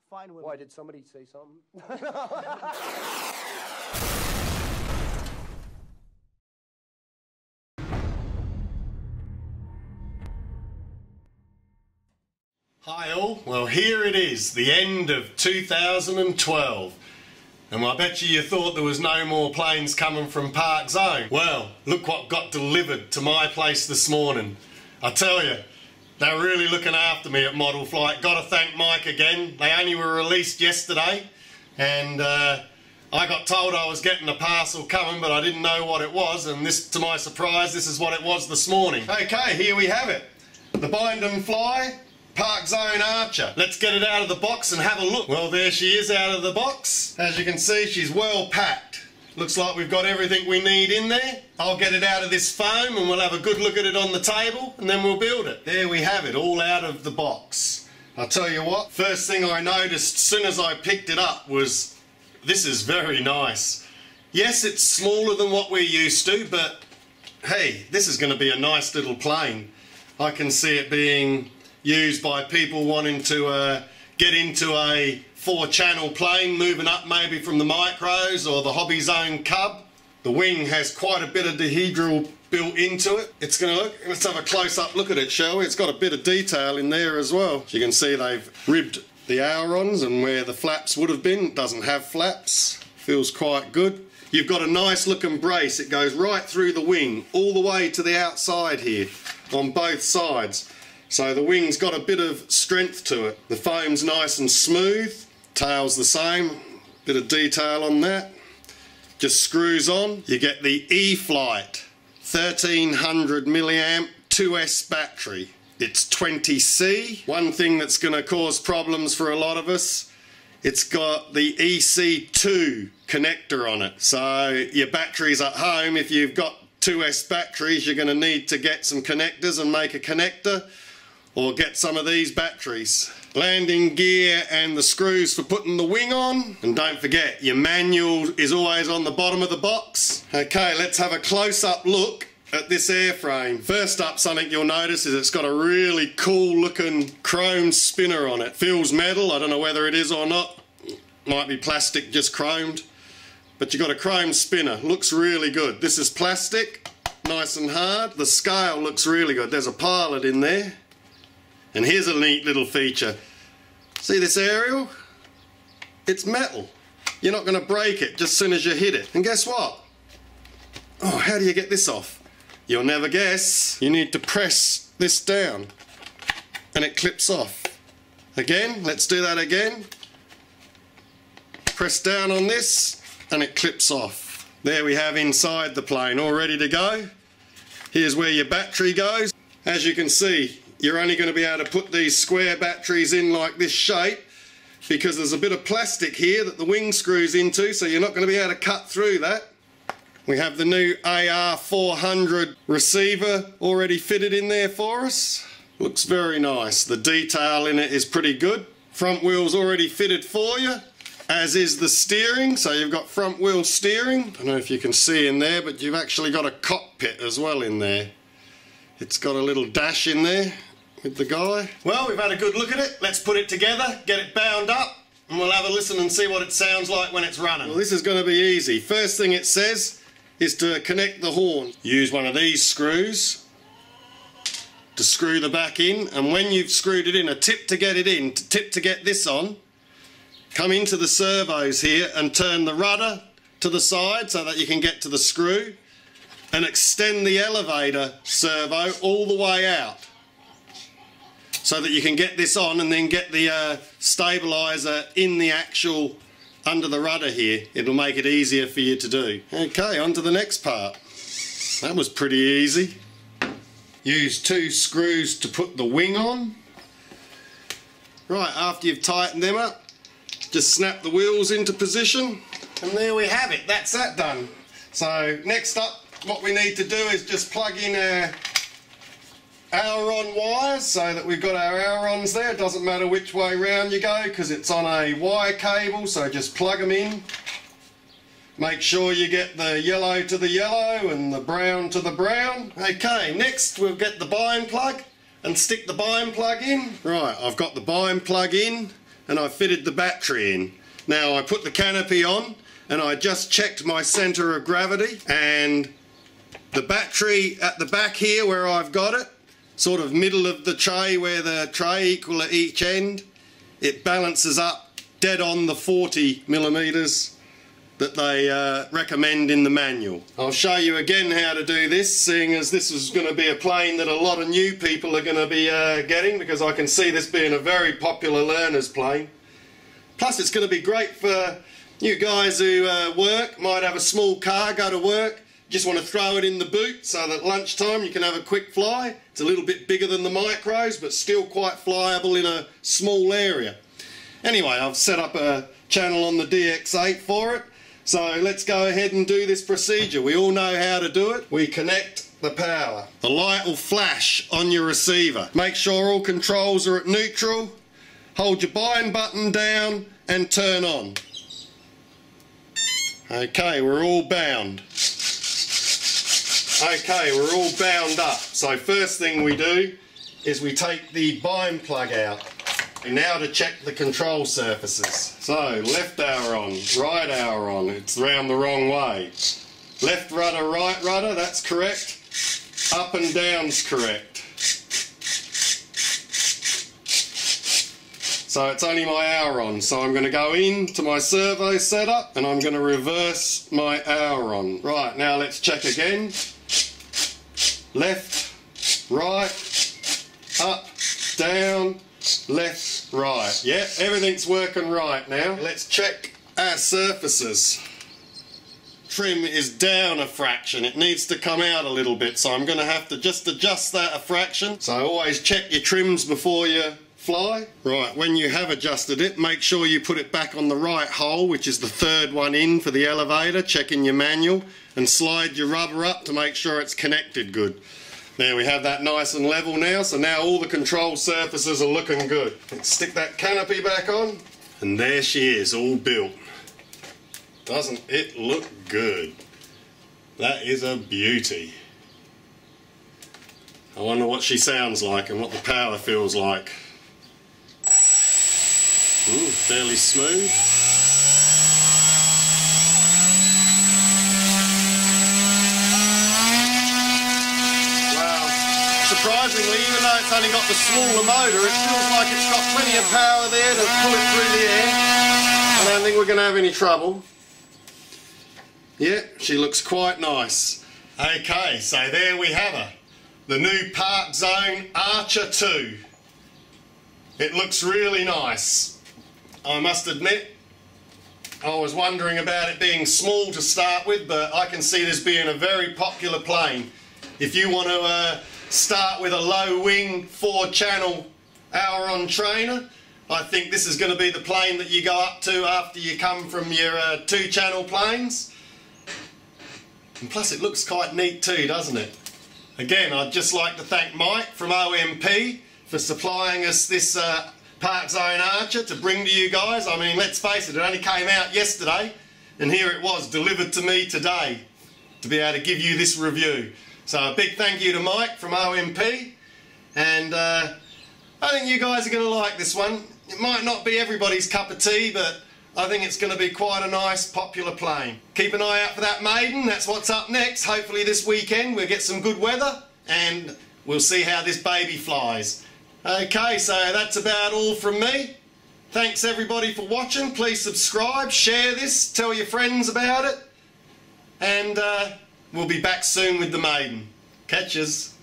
fine women. Why, did somebody say something? Hi all, well here it is, the end of 2012. And I bet you thought there was no more planes coming from Parkzone. Well, look what got delivered to my place this morning. I tell you, they're really looking after me at Model Flight. Got to thank Mike again. They only were released yesterday, and I got told I was getting a parcel coming, but I didn't know what it was, and this, to my surprise, this is what it was this morning. Okay, here we have it. The Bind and Fly Parkzone Archer. Let's get it out of the box and have a look. Well, there she is out of the box. As you can see, she's well packed. Looks like we've got everything we need in there. I'll get it out of this foam and we'll have a good look at it on the table and then we'll build it. There we have it, all out of the box. I'll tell you what, first thing I noticed as soon as I picked it up was, this is very nice. Yes, it's smaller than what we're used to, but hey, this is going to be a nice little plane. I can see it being used by people wanting to get into a 4-channel plane, moving up maybe from the micros or the Hobby Zone Cub. The wing has quite a bit of dihedral built into it. It's going to look, let's have a close-up look at it, shall we? It's got a bit of detail in there as well. As you can see, they've ribbed the ailerons, and where the flaps would have been, it doesn't have flaps. Feels quite good. You've got a nice looking brace. It goes right through the wing, all the way to the outside here, on both sides. So the wing's got a bit of strength to it. The foam's nice and smooth. Tail's the same. Bit of detail on that. Just screws on. You get the E-Flight 1300 milliamp 2S battery. It's 20C. One thing that's going to cause problems for a lot of us, it's got the EC2 connector on it. So your batteries at home, if you've got 2S batteries, you're going to need to get some connectors and make a connector, or get some of these batteries. Landing gear and the screws for putting the wing on. And don't forget, your manual is always on the bottom of the box. Okay, let's have a close-up look at this airframe. First up, something you'll notice is it's got a really cool looking chrome spinner on it. Feels metal, I don't know whether it is or not. Might be plastic, just chromed. But you've got a chrome spinner, looks really good. This is plastic, nice and hard. The scale looks really good. There's a pilot in there. And here's a neat little feature. See this aerial? It's metal. You're not going to break it just as soon as you hit it. And guess what? Oh, how do you get this off? You'll never guess. You need to press this down and it clips off. Again, let's do that again. Press down on this and it clips off. There we have inside the plane, all ready to go. Here's where your battery goes. As you can see, you're only going to be able to put these square batteries in like this shape because there's a bit of plastic here that the wing screws into, so you're not going to be able to cut through that. We have the new AR400 receiver already fitted in there for us. Looks very nice. The detail in it is pretty good. Front wheel's already fitted for you, as is the steering, so you've got front wheel steering. I don't know if you can see in there, but you've actually got a cockpit as well in there. It's got a little dash in there with the guy. Well, we've had a good look at it. Let's put it together, get it bound up, and we'll have a listen and see what it sounds like when it's running. Well, this is going to be easy. First thing it says is to connect the horn. Use one of these screws to screw the back in, and when you've screwed it in, a tip to get it in, tip to get this on, come into the servos here and turn the rudder to the side so that you can get to the screw, and extend the elevator servo all the way out so that you can get this on and then get the stabiliser in the actual under the rudder here. It'll make it easier for you to do. Okay, on to the next part. That was pretty easy. Use 2 screws to put the wing on. Right, after you've tightened them up, just snap the wheels into position, and there we have it. That's that done. So next up, what we need to do is just plug in our aileron wires so that we've got our ailerons there. It doesn't matter which way round you go because it's on a wire cable, so just plug them in. Make sure you get the yellow to the yellow and the brown to the brown. Okay, next we'll get the bind plug and stick the bind plug in. Right, I've got the bind plug in. and I fitted the battery in. Now I put the canopy on and I just checked my centre of gravity, and the battery at the back here where I've got it, sort of middle of the tray where the tray equal at each end, it balances up dead on the 40mm that they recommend in the manual. I'll show you again how to do this, seeing as this is going to be a plane that a lot of new people are going to be getting, because I can see this being a very popular learner's plane. Plus it's going to be great for you guys who work, might have a small car, go to work, just want to throw it in the boot so that lunchtime you can have a quick fly. It's a little bit bigger than the micros, but still quite flyable in a small area. Anyway, I've set up a channel on the DX8 for it. So let's go ahead and do this procedure. We all know how to do it. We connect the power. The light will flash on your receiver. Make sure all controls are at neutral. Hold your bind button down and turn on. Okay, we're all bound. Okay, we're all bound up. So first thing we do is we take the bind plug out. Now to check the control surfaces. So left arrow on, right arrow on, it's round the wrong way. Left rudder, right rudder, that's correct. Up and down's correct. So it's only my aileron, so I'm going to go into my servo setup and I'm going to reverse my aileron. Right, now let's check again. Left, right, up, down, left, right. Yep, everything's working right now. Let's check our surfaces. Trim is down a fraction. It needs to come out a little bit, so I'm going to have to just adjust that a fraction. So always check your trims before you fly. Right, when you have adjusted it, make sure you put it back on the right hole, which is the third one in for the elevator. Check in your manual and slide your rubber up to make sure it's connected good. There, we have that nice and level now, so now all the control surfaces are looking good. Let's stick that canopy back on, and there she is, all built. Doesn't it look good? That is a beauty. I wonder what she sounds like and what the power feels like. Ooh, fairly smooth. Surprisingly, even though it's only got the smaller motor, it feels like it's got plenty of power there to pull it through the air. I don't think we're going to have any trouble. Yeah, she looks quite nice. Okay, so there we have her. The new Parkzone Archer 2. It looks really nice. I must admit, I was wondering about it being small to start with, but I can see this being a very popular plane. If you want to start with a low wing 4-channel aileron trainer, I think this is going to be the plane that you go up to after you come from your 2-channel planes. And plus it looks quite neat too, doesn't it? Again, I'd just like to thank Mike from OMP for supplying us this Parkzone Archer to bring to you guys. I mean, let's face it, it only came out yesterday and here it was delivered to me today to be able to give you this review. So a big thank you to Mike from OMP, and I think you guys are going to like this one. It might not be everybody's cup of tea, but I think it's going to be quite a nice, popular plane. Keep an eye out for that maiden. That's what's up next. Hopefully this weekend we'll get some good weather and we'll see how this baby flies. Okay, so that's about all from me. Thanks everybody for watching. Please subscribe, share this, tell your friends about it, and we'll be back soon with the maiden. Catches.